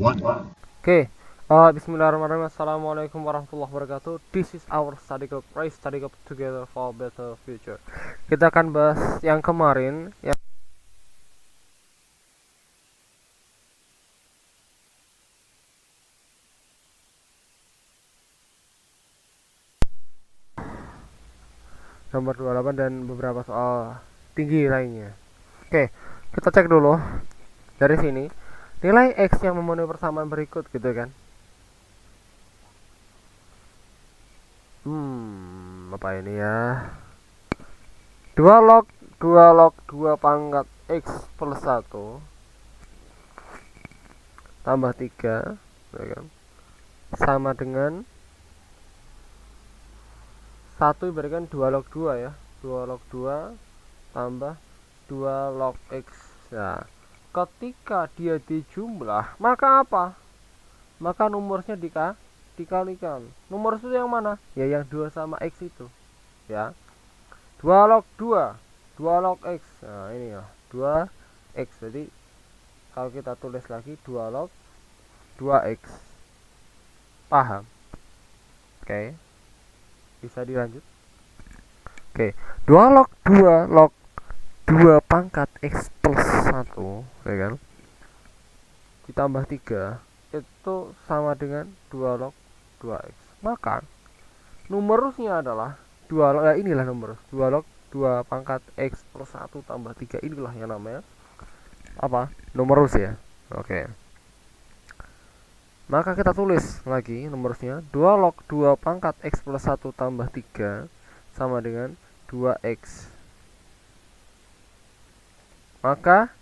Oke, bismillahirrahmanirrahim. Assalamualaikum warahmatullahi wabarakatuh. This is our study group. Raise study group together for better future. Kita akan bahas yang kemarin, yang nomor 28 dan beberapa soal tinggi lainnya. Oke, kita cek dulu dari sini. Nilai X yang memenuhi persamaan berikut gitu kan. Apa ini ya? 2 log 2 pangkat X plus 1 tambah 3 ya kan? Sama dengan 1 diberikan 2 log 2 ya. 2 log 2 tambah 2 log X. Nah, ketika dia dijumlah, maka apa? Maka nomornya dikalikan. Nomor itu yang mana? Ya yang 2 sama X itu. Ya. 2 log 2, 2 log X. Nah, ini ya. 2X. Jadi kalau kita tulis lagi 2 log 2X. Paham? Oke. Bisa dilanjut. Oke. 2 log 2 log 2 pangkat X plus 1 ya kan, ditambah 3 itu sama dengan 2 log 2X. Maka numerusnya adalah 2 log, inilah numerus 2 log 2 pangkat X plus 1 tambah 3. Inilah yang namanya apa? Numerus ya. Oke. Maka kita tulis lagi numerusnya 2 log 2 pangkat X plus 1 tambah 3 sama dengan 2X. Maka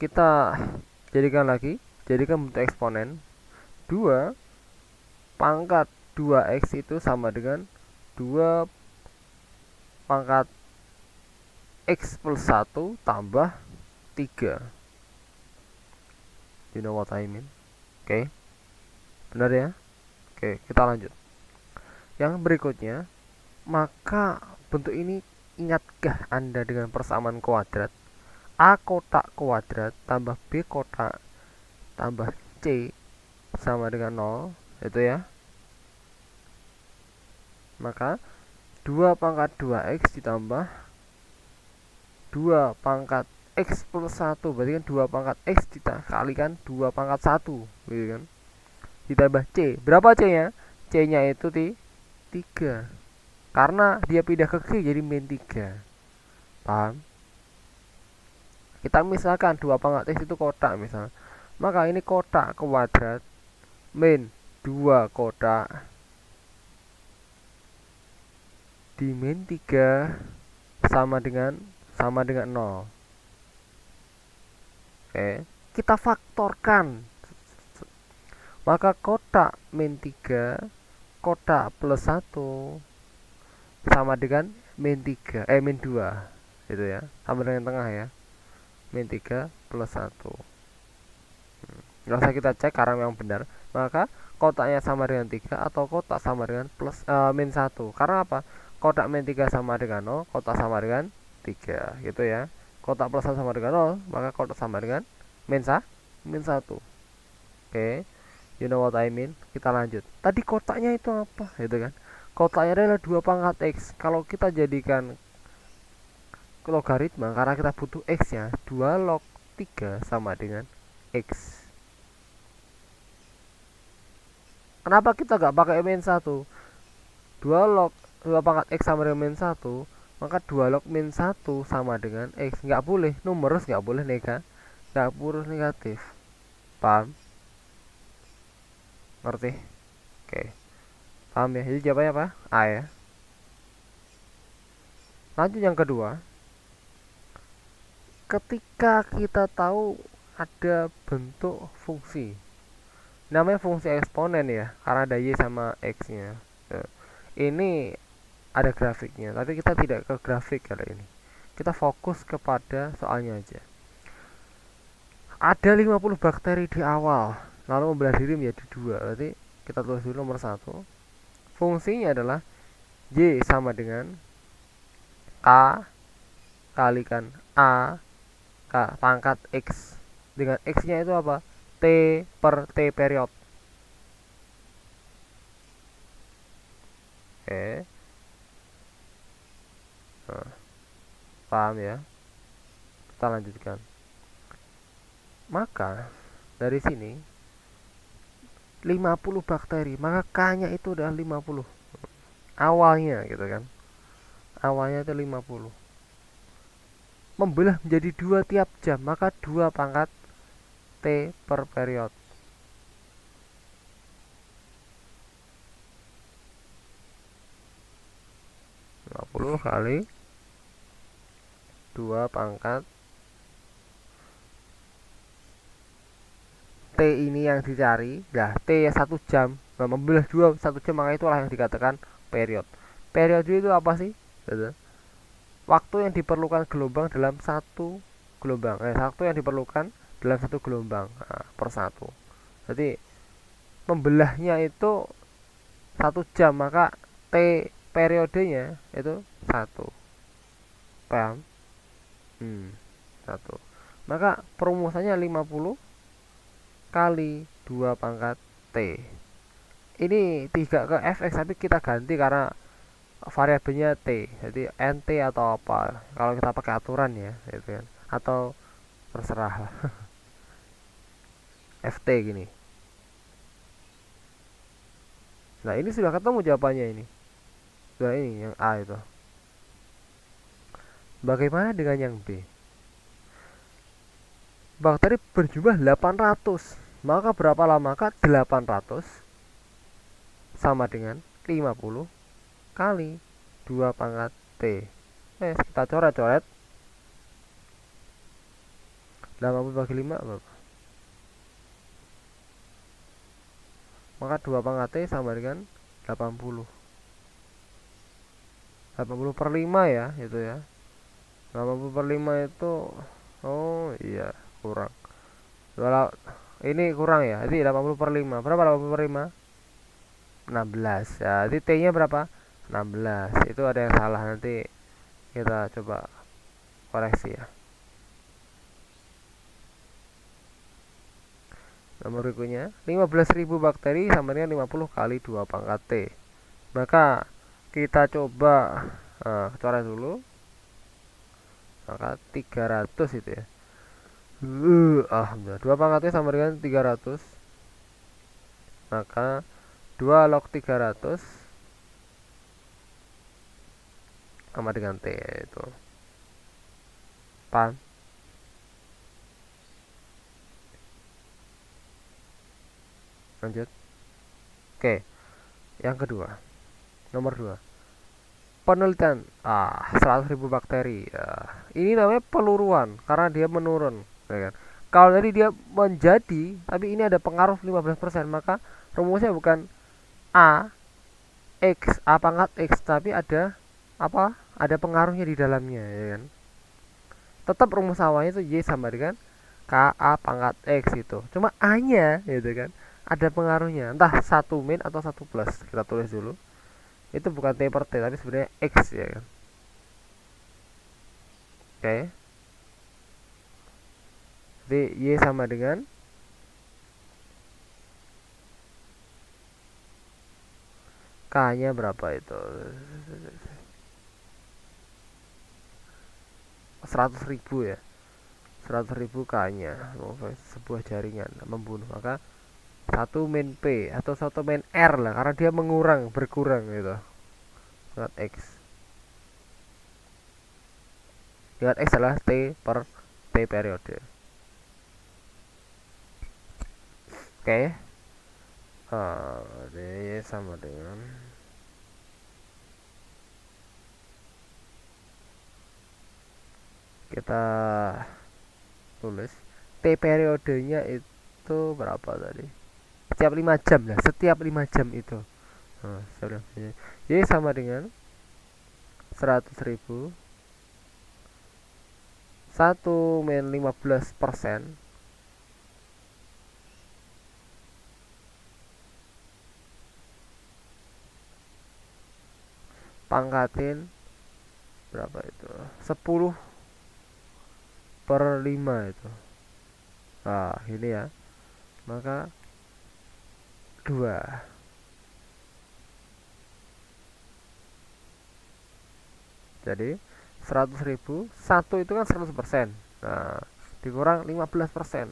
kita jadikan bentuk eksponen 2 pangkat 2X itu sama dengan 2 pangkat X plus 1 tambah 3. You know what I mean? Oke. Benar ya? Oke, kita lanjut. Yang berikutnya, maka bentuk ini ingatkah Anda dengan persamaan kuadrat? A kotak kuadrat tambah B kotak tambah C sama dengan 0, itu ya. Maka 2 pangkat 2X ditambah 2 pangkat X plus 1, berarti kan 2 pangkat X dikalikan 2 pangkat 1 gitu kan. Ditambah C, berapa C nya? C nya itu 3, karena dia pindah ke G jadi min 3. Paham? Kita misalkan 2 pangkat X itu kotak misalnya, maka ini kotak kuadrat min 2 kotak di min 3 sama dengan 0. Oke, kita faktorkan. Maka kotak min 3 kotak plus 1 sama dengan min 2 itu ya, sama dengan tengah ya, min 3 plus 1. Nggak usah kita cek karena memang benar. Maka kotaknya sama dengan 3 atau kotak sama dengan min 1. Karena apa? Kotak min 3 sama dengan 0, kotak sama dengan 3 gitu ya. Kotak plus 1 sama dengan 0, maka kotak sama dengan min 1. Oke, you know what I mean? Kita lanjut. Tadi kotaknya itu apa? Gitu kan. Kotaknya adalah 2 pangkat X. Kalau kita jadikan logaritma, karena kita butuh X nya, 2 log 3 sama dengan X. Kenapa kita gak pakai min 1? 2 log 2 pangkat X sama dengan min 1, maka 2 log min 1 sama dengan X. Gak boleh, numerus gak boleh negatif. Paham? Ngerti? Oke. Paham ya? Jadi jawabannya apa? A ya. Lanjut yang kedua. Ketika kita tahu ada bentuk fungsi, namanya fungsi eksponen ya, karena ada Y sama X nya. Ini ada grafiknya, tapi kita tidak ke grafik kali ini. Kita fokus kepada soalnya aja. Ada 50 bakteri di awal, lalu membelah diri menjadi 2. Berarti kita tulis dulu nomor 1. Fungsinya adalah Y sama dengan K kalikan A K pangkat X, dengan X nya itu apa? T per T period. Oke. Nah, paham ya? Kita lanjutkan. Maka dari sini 50 bakteri, maka K-nya itu adalah 50. Awalnya gitu kan. Awalnya itu 50. Membelah menjadi 2 tiap jam, maka 2 pangkat T per period. Kali 2 pangkat T ini yang dicari. Nah, T 1 jam. Nah, membelah 2 1 jam, maka itulah yang dikatakan period. Periode itu apa sih? Waktu yang diperlukan gelombang dalam satu gelombang. Waktu yang diperlukan dalam satu gelombang, nah, per satu. Jadi membelahnya itu 1 jam, maka T periodenya itu 1. Paham? 1. Maka perumusannya 50 kali 2 pangkat T. Ini tidak ke fx, tapi kita ganti karena variabelnya T. Jadi nt atau apa. Kalau kita pakai aturan ya, gitu kan. Atau terserah lah. ft gini. Nah, ini sudah ketemu jawabannya ini. Sudah, ini yang A itu. Bagaimana dengan yang B? Bakteri berjumlah 800. Maka berapa lama? Maka 800 sama dengan 50 kali 2 pangkat T. Kita coret-coret. 80 bagi 5 berapa? Maka 2 pangkat T sama dengan 80. 80 per 5 ya, itu ya. 80 per 5 itu, oh iya, kurang. Ini kurang ya. Jadi 80 per 5. Berapa 80 per 5? 16. Ya, jadi T-nya berapa? 16. Itu ada yang salah, nanti kita coba koreksi ya. Nomor berikutnya, 15.000 bakteri sama dengan 50 kali 2 pangkat T. Maka kita coba coret dulu. Maka 300 itu ya. Alhamdulillah. 2 pangkat T sama dengan 300. Maka 2 log 300 sama dengan T itu. Paham? Lanjut. Oke. Yang kedua. Nomor 2. Penelitian 100.000 bakteri. Ini namanya peluruan karena dia menurun, ya kan? Kalau tadi dia menjadi, tapi ini ada pengaruh 15%, maka rumusnya bukan A X, A pangkat X, tapi ada apa? Ada pengaruhnya di dalamnya, ya kan? Tetap rumus awalnya itu Y sama dengan KA pangkat X itu. Cuma A-nya gitu kan. Ada pengaruhnya, entah 1 min atau 1 plus. Kita tulis dulu. Itu bukan T per T, tapi sebenarnya X ya kan. Oke. Jadi Y sama dengan K-nya berapa itu? 100.000 ya. 100.000 K-nya. Sebuah jaringan membunuh, maka 1 min P atau 1 min R lah, karena dia berkurang gitu. Lihat X. Lihat X adalah T per T periode. Oke. D sama dengan kita tulis T periodenya itu berapa tadi? Setiap 5 jam lah, setiap 5 jam itu. Y sama dengan 100.000 1 min 15% pangkatin berapa itu? 10 per 5 itu. Nah, ini ya. maka 2. Jadi 100.000, 1 itu kan 100%. Nah, dikurang 15%,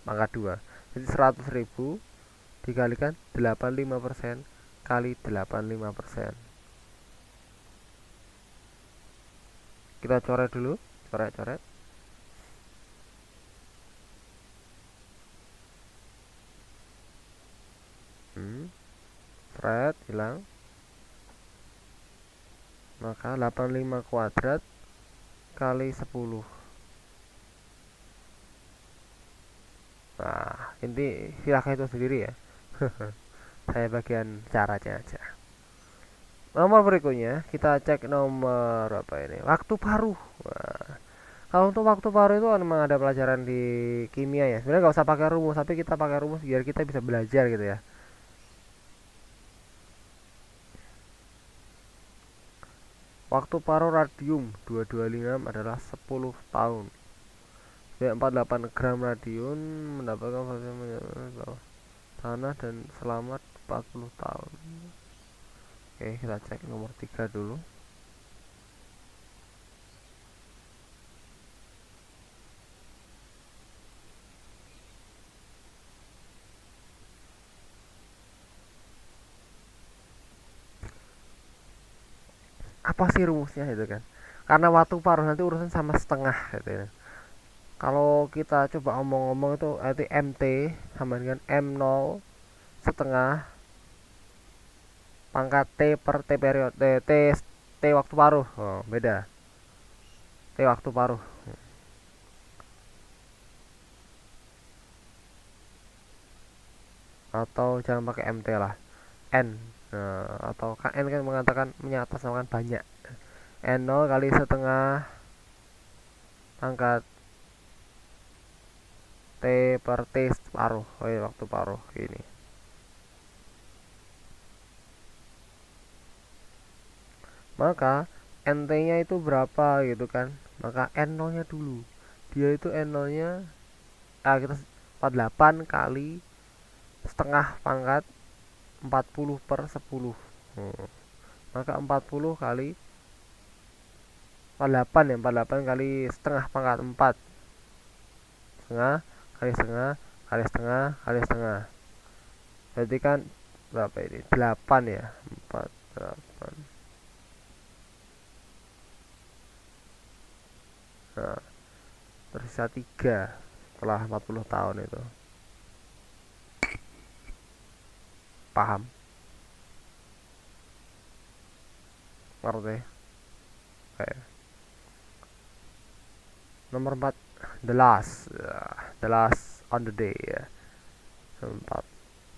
maka 2. Jadi 100.000 dikalikan 85% kali 85%. Kita coret dulu, coret-coret. Coret, hilang. Maka 85 kuadrat kali 10. Nah, ini silahkan itu sendiri ya. Saya bagian caranya aja. Nomor berikutnya kita cek nomor apa ini? Waktu paruh. Nah, kalau untuk waktu paruh itu memang ada pelajaran di kimia ya. Sebenarnya nggak usah pakai rumus, tapi kita pakai rumus biar kita bisa belajar gitu ya. Waktu paruh radium 225 adalah 10 tahun. 48 gram radium mendapatkan tanah dan selamat 40 tahun. Oke, kita cek nomor 3 dulu. Apa sih rumusnya itu kan? Karena waktu paruh nanti urusan sama setengah gitu ya. Kalau kita coba omong-omong itu arti MT sama dengan M0 setengah pangkat T per T periode T waktu paruh. Oh, beda. T waktu paruh. Atau jangan pakai MT lah. N. Nah, atau kan N kan mengatakan menyatasnamakan banyak. N0 kali setengah pangkat T per T paruh. Oh iya, waktu paruh gini. Maka NT-nya itu berapa gitu kan? Maka N0-nya dulu. Dia itu N0-nya kita 48 kali setengah pangkat 40 per 10. Maka 40 kali 48 ya, 48 kali setengah pangkat 4. Setengah kali setengah kali setengah kali setengah. Berarti kan berapa ini? 8 ya. 4 8. Nah, tersisa 3 setelah 40 tahun itu. Paham? Ngerti? Oke. Nomor 4, the last on the day ya. 4.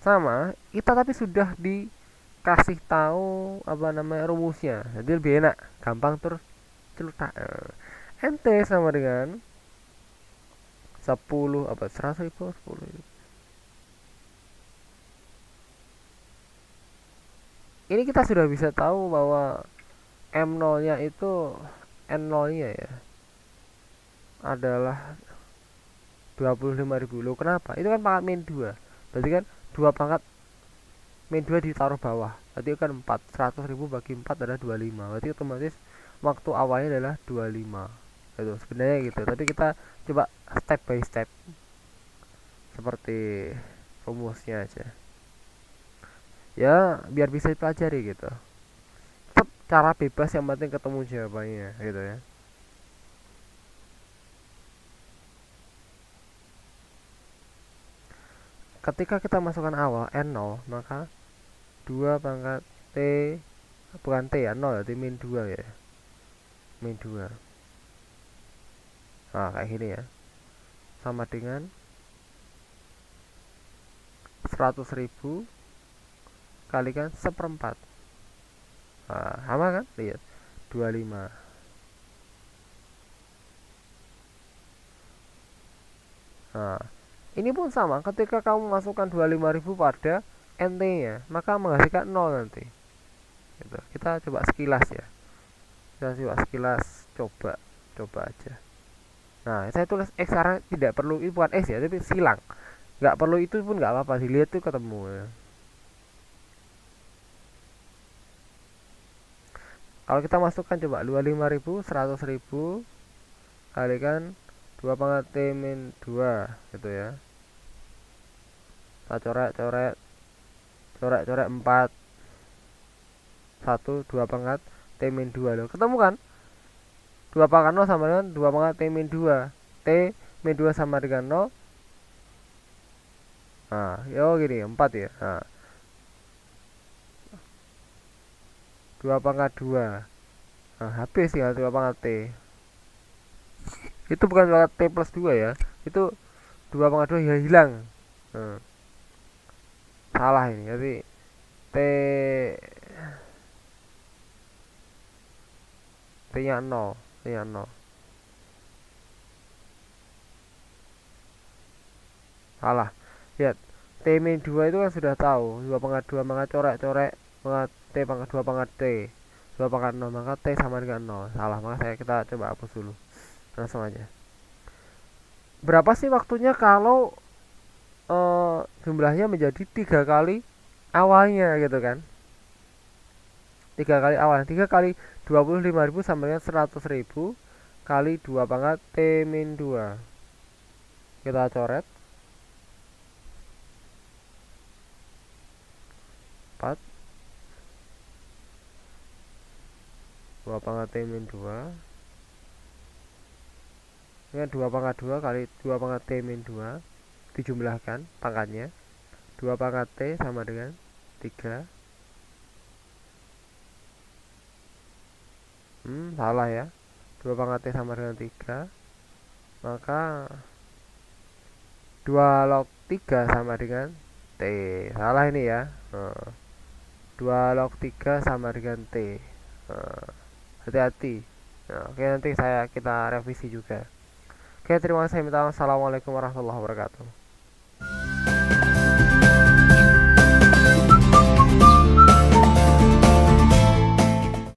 Sama, kita tapi sudah dikasih tahu apa namanya rumusnya. Jadi lebih enak, gampang terus celutak. NT sama dengan 10 apa 100.000 10. Ini kita sudah bisa tahu bahwa M0-nya itu N0-nya ya adalah 25.000. Loh, kenapa? Itu kan pangkat min 2. Berarti kan 2 pangkat min 2 ditaruh bawah. Berarti kan 4. 100.000 bagi 4 adalah 25. Berarti otomatis waktu awalnya adalah 25. Itu sebenarnya gitu. Tapi kita coba step by step. Seperti rumusnya aja. Ya, biar bisa dipelajari gitu. Tetap cara bebas yang penting ketemu jawabannya gitu ya. Ketika kita masukkan awal N0, maka 2 pangkat T bukan T ya, 0 berarti min 2 ya. Min 2. Nah, kayak gini ya. Sama dengan 100.000 kalikan seperempat. Nah, sama kan? Lihat. 25. Nah, ini pun sama. Ketika kamu masukkan 25.000 pada NT-nya, maka menghasilkan 0 nanti. Gitu. Kita coba sekilas ya. Kita coba sekilas, coba aja. Nah, saya tulis X karena tidak perlu, itu bukan X ya, tapi silang. Nggak perlu itu pun nggak apa-apa, dilihat tuh ketemu ya. Kalau kita masukkan coba 25.000, 100.000 kalikan 2 pangkat T min 2 gitu ya. Kita coret-coret, coret-coret 4, 1, 2 pangkat T min 2 loh. Ketemu kan? 2 pangkat 0 sama dengan 2 pangkat T min 2. T min 2 sama dengan 0. Nah, yo gini, 4 ya. Nah, 2 pangkat 2. Nah, habis ya 2 pangkat T. Itu bukan pangkat T plus 2 ya. Itu 2 pangkat 2 ya hilang. Nah, salah ini. Jadi T T-nya 0, T-nya 0. Salah. Lihat, T min 2 itu kan sudah tahu. 2 pangkat 2 maka coret-coret pangkat T pangkat 2 pangkat T. 2 pangkat 0 maka T sama dengan 0. Salah, maka kita coba hapus dulu. Langsung aja. Berapa sih waktunya kalau jumlahnya menjadi 3 kali awalnya gitu kan? 3 kali awalnya. 3 kali 25.000 sama dengan 100.000 kali 2 pangkat T min 2. Kita coret 4, 2 pangkat T min 2 dengan 2 pangkat 2 kali 2 pangkat T min 2 dijumlahkan pangkatnya. 2 pangkat T sama dengan 3. Salah ya. 2 pangkat T sama dengan 3. Maka 2 log 3 sama dengan T. Salah ini ya. 2 log 3 sama dengan T. Hati-hati. Oke, nanti kita revisi juga. Oke, terima kasih. Assalamualaikum warahmatullahi wabarakatuh.